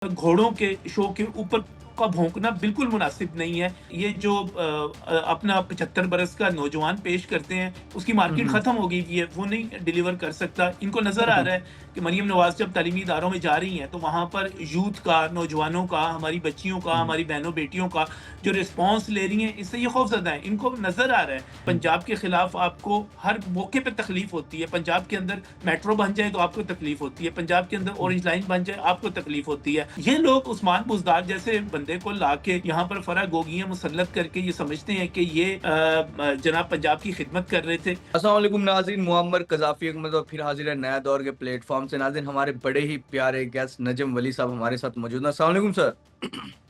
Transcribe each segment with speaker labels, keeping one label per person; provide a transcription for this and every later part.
Speaker 1: घोड़ों के शो के ऊपर का भौंकना बिल्कुल मुनासिब नहीं है। ये जो अपना 75 बरस का नौजवान पेश करते हैं, उसकी
Speaker 2: हुँ,
Speaker 1: मार्केट
Speaker 2: हुँ।
Speaker 1: ख़त्म हो गई हुई है, वो नहीं डिलीवर कर सकता। इनको नज़र
Speaker 2: हुँ,
Speaker 1: आ
Speaker 2: हुँ।
Speaker 1: रहा है कि मरियम नवाज़ जब तालीमी इदारों में जा रही हैं, तो वहाँ पर यूथ का, नौजवानों का, हमारी बच्चियों का,
Speaker 2: हुँ, हुँ।
Speaker 1: हमारी बहनों-बेटियों का जो रिस्पॉन्स ले रही हैं, इससे ये खौफ़ज़दा हैं। इनको नज़र आ रहा है,
Speaker 2: हुँ।
Speaker 1: पंजाब के खिलाफ आपको हर मौके पे तकलीफ़ होती है। पंजाब के अंदर मेट्रो बन जाए, तो आपको तकलीफ़ होती है। पंजाब के अंदर
Speaker 2: हुँ।
Speaker 1: ऑरेंज लाइन बन जाए, आपको तकलीफ़ होती है। ये लोग उस्मान बुज़दार जैसे बंदे को लाके यहाँ पर फ़रा गोगियाँ मुसल्लत करके ये समझते हैं कि ये जनाब पंजाब की खिदमत कर रहे थे।
Speaker 2: अस्सलाम वालेकुम नाज़रीन, मुअम्मर क़ज़ाफ़ी अहमद और फिर हाज़िर है नया दौर के प्लेटफ़ॉर्म से। नाज़रीन, हमारे बड़े ही प्यारे गेस्ट नजम वली साहब हमारे साथ मौजूद हैं। अस्सलाम वालेकुम सर।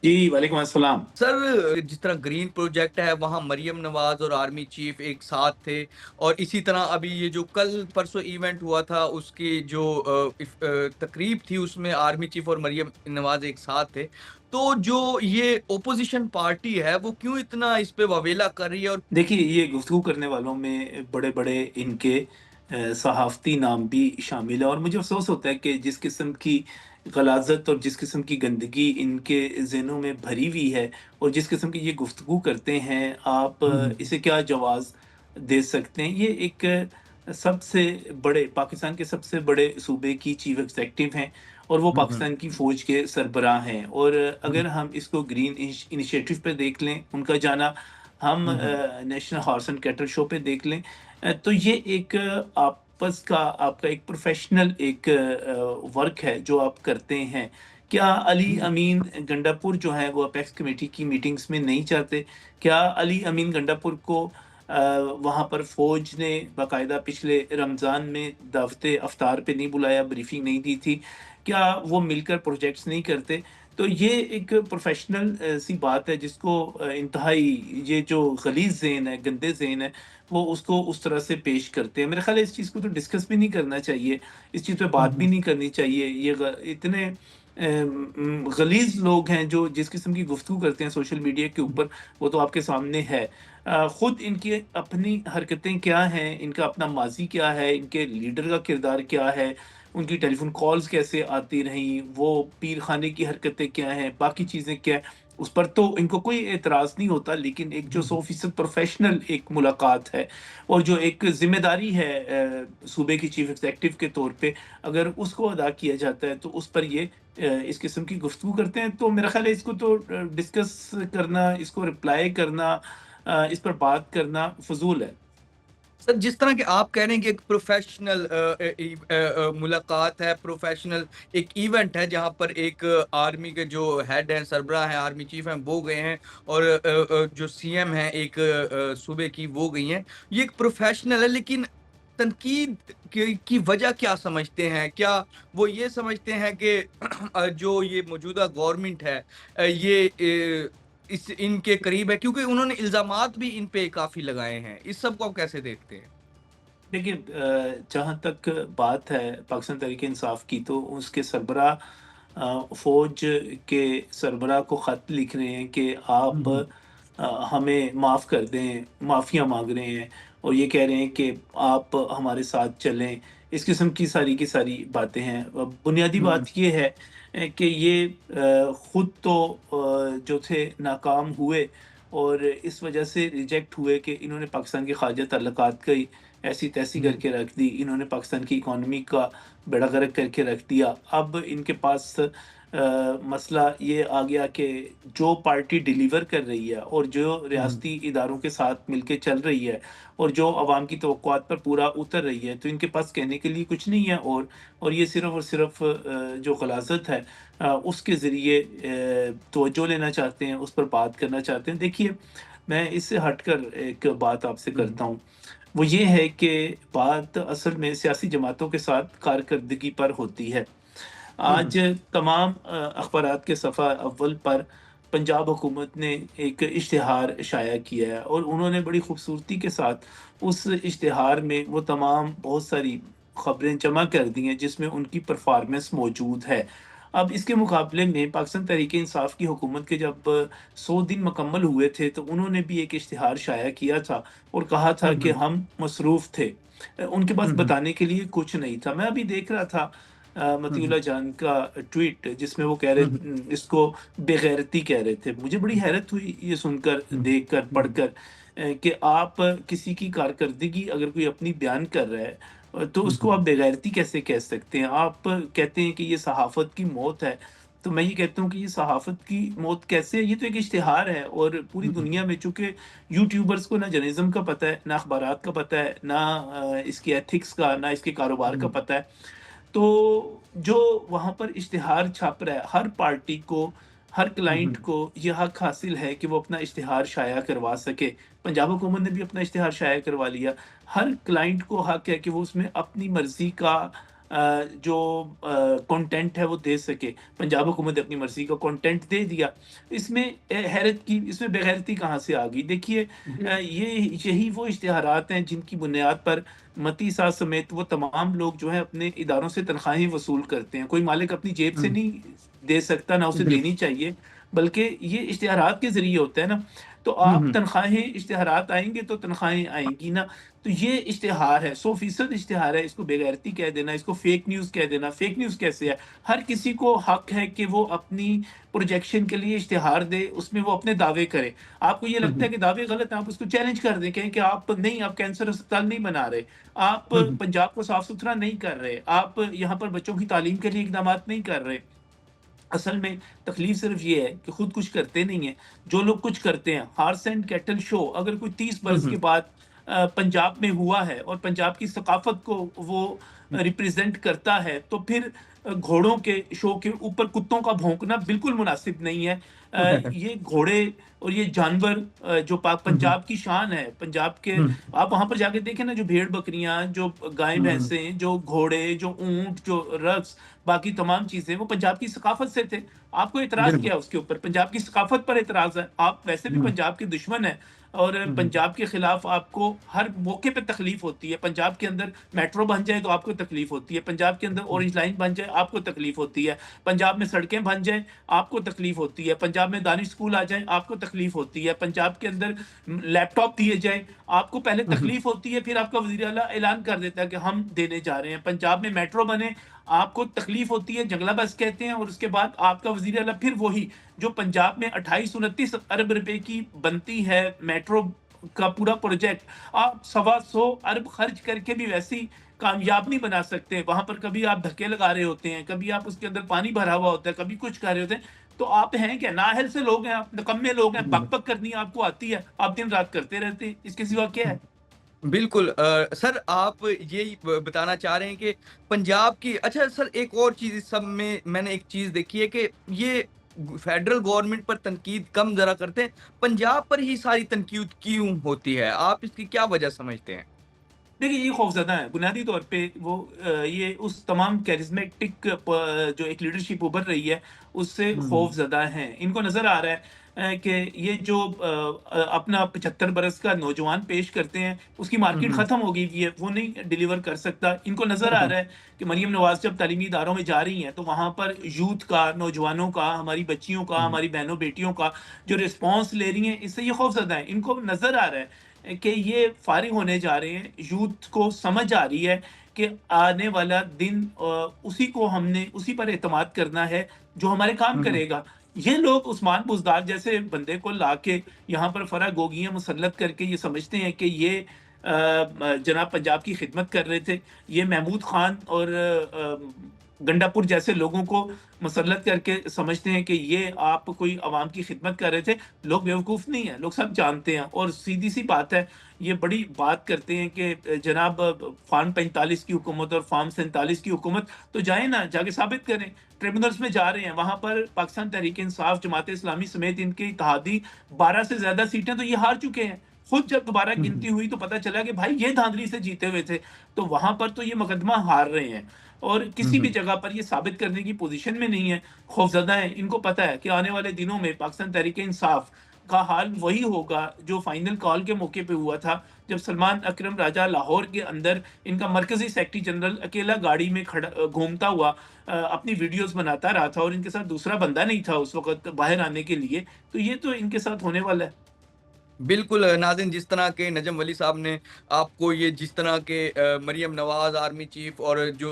Speaker 1: जी, वालेकुम अस्सलाम।
Speaker 2: सर, जिस तरह ग्रीन प्रोजेक्ट है, वहाँ मरियम नवाज़ और आर्मी चीफ़ एक साथ थे और इसी तरह अभी ये जो कल परसों इवेंट हुआ था, उसकी जो तकरीब थी, उसमें आर्मी चीफ़ और मरियम नवाज़ एक साथ थे। तो जो ये ऑपोज़िशन पार्टी है, वो क्यों इतना इस पे वावेला कर रही है और
Speaker 1: देखिए, ये गुफ्तगू करने वालों में बड़े-बड़े इनके सहाफ़ती नाम भी शामिल हैं और मुझे अफ़सोस होता है कि जिस किस्म की ग़लाज़त और जिस किस्म की गंदगी इनके ज़हनों में भरी हुई है और जिस किस्म की ये गुफ्तगू करते हैं, आप
Speaker 2: हुँ, हुँ।
Speaker 1: इसे क्या जवाज़ दे सकते हैं? ये एक सबसे बड़े पाकिस्तान के सबसे बड़े सूबे की चीफ़ एग्ज़ेक्टिव हैं और वो
Speaker 2: हुँ, हुँ।
Speaker 1: पाकिस्तान की फ़ौज के सरबराह हैं और
Speaker 2: हुँ,
Speaker 1: अगर हम इसको ग्रीन इनिशिएटिव पे देख लें, उनका जाना हम
Speaker 2: हुँ, हुँ।
Speaker 1: National horse and cattle show पे देख लें तो ये एक आपस का आपका एक प्रोफेशनल एक वर्क है जो आप करते हैं। क्या अली
Speaker 2: हुँ,
Speaker 1: अमीन गंडापुर जो है वो अपेक्स कमेटी की मीटिंग्स में नहीं जाते? क्या अली अमीन गंडापुर को वहाँ पर फ़ौज ने बाकायदा पिछले रमज़ान में दावते इफ्तार पे नहीं बुलाया, ब्रीफिंग नहीं दी थी? क्या वो मिलकर प्रोजेक्ट्स नहीं करते? तो ये एक प्रोफ़ेशनल सी बात है जिसको इंतहाई ये जो ग़लीज़ ज़हन है, गंदे ज़हन है, वो उसको उस तरह से पेश करते हैं। मेरा ख़्याल है इस चीज़ को तो डिस्कस भी नहीं करना चाहिए, इस चीज़ पे
Speaker 2: हुँ,
Speaker 1: बात भी
Speaker 2: हुँ।
Speaker 1: नहीं करनी चाहिए। ये इतने ग़लीज़ लोग हैं जो जिस किस्म की गुफ्तगू करते हैं सोशल मीडिया के ऊपर, वो तो आपके सामने है। खुद इनकी अपनी हरकतें क्या हैं, इनका अपना माज़ी क्या है, इनके लीडर का किरदार क्या है, उनकी टेलीफ़ोन कॉल्स कैसे आती रहीं, वो पीर खाने की हरकतें क्या हैं, बाकी चीज़ें क्या हैं, उस पर तो इनको कोई एतराज़ नहीं होता, लेकिन एक जो
Speaker 2: हुँ, हुँ।
Speaker 1: 100% प्रोफ़ेशनल एक मुलाकात है और जो एक ज़िम्मेदारी है सूबे की चीफ़ एग्ज़ेक्टिव के तौर पे, अगर उसको अदा किया जाता है, तो उस पर ये इस किस्म की गुफ्तगू करते हैं। तो मेरा ख़्याल है इसको तो डिस्कस करना, इसको रिप्लाई करना इस पर बात करना फ़ुज़ूल है।
Speaker 2: सर, जिस तरह के आप कह रहे हैं कि एक प्रोफ़ेशनल मुलाकात है, प्रोफ़ेशनल एक इवेंट है जहाँ पर एक आर्मी के जो हेड हैं, सरबराह हैं, आर्मी चीफ़ हैं, वो गए हैं और जो सीएम हैं एक सूबे की वो गई हैं। ये एक प्रोफ़ेशनल है लेकिन तनकीद की वजह क्या समझते हैं? क्या वो ये समझते हैं कि जो ये मौजूदा गवर्नमेंट है ये इस इनके करीब है क्योंकि उन्होंने इल्ज़ामात भी इन पे काफ़ी लगाए हैं। इस सब को आप कैसे देखते हैं?
Speaker 1: देखिए जहाँ तक बात है पाकिस्तान तहरीक-ए-इंसाफ की तो उसके सरबराह फ़ौज के सरबराह को ख़त लिख रहे हैं कि
Speaker 2: हुँ,
Speaker 1: आप
Speaker 2: हुँ।
Speaker 1: हमें माफ़ कर दें, माफ़िया माँग रहे हैं और ये कह रहे हैं कि आप हमारे साथ चलें। इस किस्म की सारी बातें हैं। बुनियादी
Speaker 2: हुँ, हुँ।
Speaker 1: बात ये है कि ये खुद तो जो थे नाकाम हुए और इस वजह से रिजेक्ट हुए कि इन्होंने पाकिस्तान के ख़ारिजा ताल्लुकात की ऐसी-तैसी
Speaker 2: हुँ,
Speaker 1: करके रख दी। इन्होंने पाकिस्तान की इकॉनमी का बेड़ा गर्क करके रख दिया। अब इनके पास मसला ये आ गया कि जो पार्टी डिलीवर कर रही है और जो
Speaker 2: हुँ, हुँ।
Speaker 1: रियासती इदारों के साथ मिलके चल रही है और जो अवाम की तवक्कुआत पर पूरा उतर रही है, तो इनके पास कहने के लिए कुछ नहीं है और ये सिर्फ़ और सिर्फ़ जो ग़लाज़त है उसके ज़रिए तवज्जो लेना चाहते हैं, उस पर बात करना चाहते हैं। देखिए, मैं इससे हटकर एक बात आपसे
Speaker 2: हुँ, हुँ।
Speaker 1: करता हूँ। वो ये है कि बात असल में सियासी जमातों के साथ कारकर्दगी पर होती है।
Speaker 2: हुँ,
Speaker 1: आज
Speaker 2: हुँ।
Speaker 1: तमाम अख़बारात के सफ़ा अव्वल पर पंजाब हुकूमत ने एक इश्तिहार शाया किया है और उन्होंने बड़ी खूबसूरती के साथ उस इश्तिहार में वो तमाम बहुत सारी ख़बरें जमा कर दी हैं जिसमें उनकी परफ़ॉर्मेंस मौजूद है। अब इसके मुकाबले में पाकिस्तान तहरीक-ए-इंसाफ की हुकूमत के जब 100 दिन मुकम्मल हुए थे, तो उन्होंने भी एक इश्तिहार शाया किया था और कहा था
Speaker 2: हुँ,
Speaker 1: कि
Speaker 2: हुँ।
Speaker 1: हम मसरूफ़ थे। उनके पास
Speaker 2: हुँ, हुँ।
Speaker 1: बताने के लिए कुछ नहीं था। मैं अभी देख रहा था
Speaker 2: हुँ,
Speaker 1: मतीउल्लाह
Speaker 2: हुँ।
Speaker 1: जान का ट्वीट, जिसमें वो कह रहे
Speaker 2: हुँ, हुँ।
Speaker 1: इसको बेगैरती कह रहे थे। मुझे बड़ी हैरत हुई ये सुनकर,
Speaker 2: हुँ,
Speaker 1: देखकर,
Speaker 2: हुँ,
Speaker 1: पढ़कर कि आप किसी की कारकर्दगी अगर कोई अपनी बयान कर रहा है तो
Speaker 2: हुँ,
Speaker 1: उसको
Speaker 2: हुँ,
Speaker 1: आप बेगैरती कैसे कह सकते हैं? आप कहते हैं कि ये सहाफ़त की मौत है, तो मैं ये कहता हूँ कि ये सहाफ़त की मौत कैसे है? ये तो एक इश्तिहार है, और पूरी
Speaker 2: हुँ, हुँ,
Speaker 1: दुनिया में चूँकि यूट्यूबर्स को ना जर्नलिज़्म का पता है, ना अख़बारात का पता है, ना इसकी एथिक्स का, ना इसके कारोबार का
Speaker 2: हुँ,
Speaker 1: पता है। तो जो वहाँ पर इश्तिहार छाप रहा है, हर पार्टी को, हर
Speaker 2: हुँ,
Speaker 1: क्लाइंट
Speaker 2: हुँ,
Speaker 1: को ये हक हासिल है कि वो अपना इश्तिहार शाया करवा सके। पंजाब हुकूमत ने भी अपना इश्तिहार शाया करवा लिया। हर क्लाइंट को हक है कि वो उसमें अपनी मर्ज़ी का जो कंटेंट है वो दे सके। पंजाब हुकूमत ने अपनी मर्ज़ी का कंटेंट दे दिया। इसमें हैरत की, इसमें बेगैरती कहाँ से आ गई? देखिए,
Speaker 2: जी।
Speaker 1: ये यही वो इश्तिहारात हैं जिनकी बुनियाद पर मती साहब समेत वो तमाम लोग जो हैं अपने इदारों से तनख्वाहें वसूल करते हैं। कोई मालिक अपनी जेब से
Speaker 2: हुँ,
Speaker 1: नहीं दे सकता, ना उसे
Speaker 2: बिल्कुल।
Speaker 1: देनी चाहिए, बल्कि ये इश्तिहारात के ज़रिए होता है ना। तो
Speaker 2: हुँ,
Speaker 1: आप
Speaker 2: हुँ,
Speaker 1: तनख्वाहें, इश्तिहारात आएँगे तो तनख्वाहें आएँगी ना। तो ये इश्तिहार है, 100% इश्तिहार है, इसको बेगैरती कह देना, इसको फेक न्यूज़ कह देना, फेक न्यूज़ कैसे है? हर किसी को हक है कि वो अपनी प्रोजेक्शन के लिए इश्तिहार दे, उसमें वो अपने दावे करे। आपको ये
Speaker 2: हुँ,
Speaker 1: लगता है
Speaker 2: हुँ,
Speaker 1: कि दावे गलत हैं, आप उसको चैलेंज कर दें, कहें कि आप नहीं, आप कैंसर अस्पताल नहीं बना रहे, आप
Speaker 2: हुँ, हुँ,
Speaker 1: पंजाब को साफ-सुथरा नहीं कर रहे, आप यहाँ पर बच्चों की तालीम के लिए इक़दामात नहीं कर रहे। असल में तकलीफ सिर्फ ये है कि खुद कुछ करते नहीं हैं। जो लोग कुछ करते हैं, हॉर्स एंड कैटल शो अगर कोई 30
Speaker 2: हुँ,
Speaker 1: बरस के
Speaker 2: हुँ,
Speaker 1: बाद पंजाब में हुआ है और पंजाब की सकाफ़त को वो
Speaker 2: हुँ,
Speaker 1: रिप्रेज़ेंट करता है, तो फिर घोड़ों के शो के ऊपर कुत्तों का भौंकना बिल्कुल मुनासिब नहीं है। ये घोड़े और ये जानवर जो
Speaker 2: हुँ, हुँ,
Speaker 1: पंजाब की शान है, पंजाब के,
Speaker 2: हुँ,
Speaker 1: आप वहाँ पर जाके देखें ना, जो भेड़-बकरियाँ, जो
Speaker 2: हुँ,
Speaker 1: गाय-भैंसें, जो घोड़े, जो ऊँट, जो रक़्स, बाकी तमाम चीज़ें, वो पंजाब की सकाफ़त से थे। आपको इतराज़
Speaker 2: बिल्कुल।
Speaker 1: क्या है उसके ऊपर? पंजाब की सकाफ़त पर इतराज़ है। आप वैसे भी
Speaker 2: हुँ,
Speaker 1: पंजाब के दुश्मन हैं, और
Speaker 2: हुँ, हुँ,
Speaker 1: पंजाब के खिलाफ आपको हर मौके पे तकलीफ़ होती है। पंजाब के अंदर मेट्रो बन जाए तो आपको तकलीफ़ होती है। पंजाब के अंदर
Speaker 2: हुँ,
Speaker 1: ऑरेंज लाइन बन जाए, आपको तकलीफ़ होती है। पंजाब में सड़कें बन जाएँ, आपको तकलीफ़ होती है। पंजाब में दानिश स्कूल आ जाएँ, आपको तकलीफ़ होती है। पंजाब के अंदर लैपटॉप दिए जाएँ, आपको पहले
Speaker 2: हुँ, हुँ,
Speaker 1: तकलीफ़ होती है, फिर आपका वज़ीर आला ऐलान कर देता है कि हम देने जा रहे हैं। पंजाब में मेट्रो बने, आपको तकलीफ़ होती है, जंगला बस कहते हैं, और उसके बाद आपका वज़ीर आला फिर वही, जो पंजाब में 28-29 अरब रुपए की बनती है मेट्रो का पूरा प्रोजेक्ट, आप सवा सौ अरब खर्च करके भी वैसी कामयाब नहीं बना सकते। वहाँ पर कभी आप धक्के लगा रहे होते हैं, कभी आप उसके अंदर पानी भरा हुआ होता है, कभी कुछ कर रहे होते हैं। तो आप हैं क्या? नाअहल से लोग हैं आप, निकम्मे लोग हैं,
Speaker 2: हुँ,
Speaker 1: बक-बक करनी आपको आती है, आप दिन-रात करते रहते हैं, इसके सिवा क्या
Speaker 2: हुँ।
Speaker 1: है?
Speaker 2: बिल्कुल सर आप यही बताना चाह रहे हैं कि पंजाब की अच्छा सर एक और चीज़ इस सब में मैंने एक चीज़ देखी है कि ये फेडरल गवर्नमेंट पर तनकीद कम ज़रा करते हैं, पंजाब पर ही सारी तनकीद क्यों होती है? आप इसकी क्या वजह समझते हैं?
Speaker 1: देखिए, ये खौफ़ज़दा हैं। बुनियादी तौर पे वो ये उस तमाम कैरिज़मेटिक जो एक लीडरशिप उभर रही है, उससे
Speaker 2: हुँ, हुँ,
Speaker 1: खौफ़ज़दा हैं। इनको नज़र आ रहा है कि ये जो अपना 75 बरस का नौजवान पेश करते हैं, उसकी
Speaker 2: हुँ,
Speaker 1: मार्केट
Speaker 2: हुँ,
Speaker 1: ख़त्म हो गई हुई है, वो नहीं डिलीवर कर सकता। इनको नज़र
Speaker 2: हुँ,
Speaker 1: आ
Speaker 2: हुँ,
Speaker 1: रहा है कि मरियम नवाज़ जब तालीमी इदारों में जा रही हैं, तो वहाँ पर यूथ का, नौजवानों का, हमारी बच्चियों का,
Speaker 2: हुँ,
Speaker 1: हमारी बहनों-बेटियों का जो रिस्पॉन्स ले रही हैं, इससे ये खौफ़ज़दा हैं। इनको नज़र आ रहा है कि ये फारिग होने जा रहे हैं, यूथ को समझ आ रही है कि आने वाला दिन उसी को हमने उसी पर एतमाद करना है, जो हमारे काम
Speaker 2: हुँ, हुँ,
Speaker 1: करेगा। ये लोग उस्मान बुज़दार जैसे बंदे को लाके यहाँ पर फ़रा गोगियाँ मुसल्लत करके ये समझते हैं कि ये जनाब पंजाब की खिदमत कर रहे थे। ये महमूद खान और गंडापुर जैसे लोगों को मुसल्लत करके समझते हैं कि ये आप कोई अवाम की खिदमत कर रहे थे। लोग बेवकूफ़ नहीं हैं, लोग सब जानते हैं, और सीधी-सी बात है, ये बड़ी बात करते हैं कि जनाब फ़ार्म 45 की हुकूमत और फ़ार्म 47 की हुकूमत, तो जाएँ ना, जाके साबित करें। ट्रिब्यूनल्स में जा रहे हैं, वहाँ पर पाकिस्तान तहरीक-ए-इंसाफ, जमात-ए-इस्लामी समेत इनके इत्तेहादी 12 से ज़्यादा सीटें तो ये हार चुके हैं। खुद जब दोबारा
Speaker 2: हुँ,
Speaker 1: गिनती
Speaker 2: हुँ,
Speaker 1: हुई तो पता चला कि भाई ये धांधली से जीते हुए थे। तो वहाँ पर तो ये मुकदमा हार रहे हैं, और
Speaker 2: हुँ,
Speaker 1: किसी भी
Speaker 2: हुँ,
Speaker 1: जगह पर ये साबित करने की पोज़ीशन में नहीं है। खौफ़ज़दा हैं, इनको पता है कि आने वाले दिनों में पाकिस्तान तहरीक-ए-इंसाफ का हाल वही होगा जो फाइनल कॉल के मौके पे हुआ था, जब सलमान अकरम राजा लाहौर के अंदर इनका मरकज़ी सेक्रेटरी जनरल अकेला गाड़ी में खड़ा घूमता हुआ अपनी वीडियोज़ बनाता रहा था, और इनके साथ दूसरा बंदा नहीं था उस वक़्त बाहर आने के लिए। तो ये तो इनके साथ होने वाला है।
Speaker 2: बिल्कुल नाज़रीन, जिस तरह के नजम वली साहब ने आपको ये जिस तरह के मरियम नवाज़ आर्मी चीफ और जो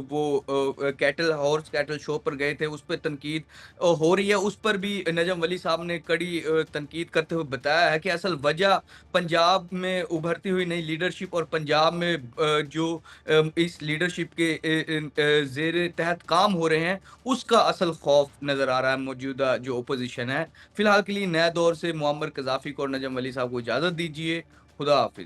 Speaker 2: वो कैटल हॉर्स कैटल शो पर गए थे, उस पे तनकीद हो रही है, उस पर भी नजम वली साहब ने कड़ी तनकीद करते हुए बताया है कि असल वजह पंजाब में उभरती हुई नई लीडरशिप और पंजाब में जो इस लीडरशिप के ज़ेर तहत काम हो रहे हैं, उसका असल खौफ नज़र आ रहा है मौजूदा जो अपोज़िशन है। फिलहाल के लिए नए दौर से मुअम्मर कज़ाफ़ी को और नजम वली साहब को इजाज़त दीजिए। खुदा हाफ़िज़।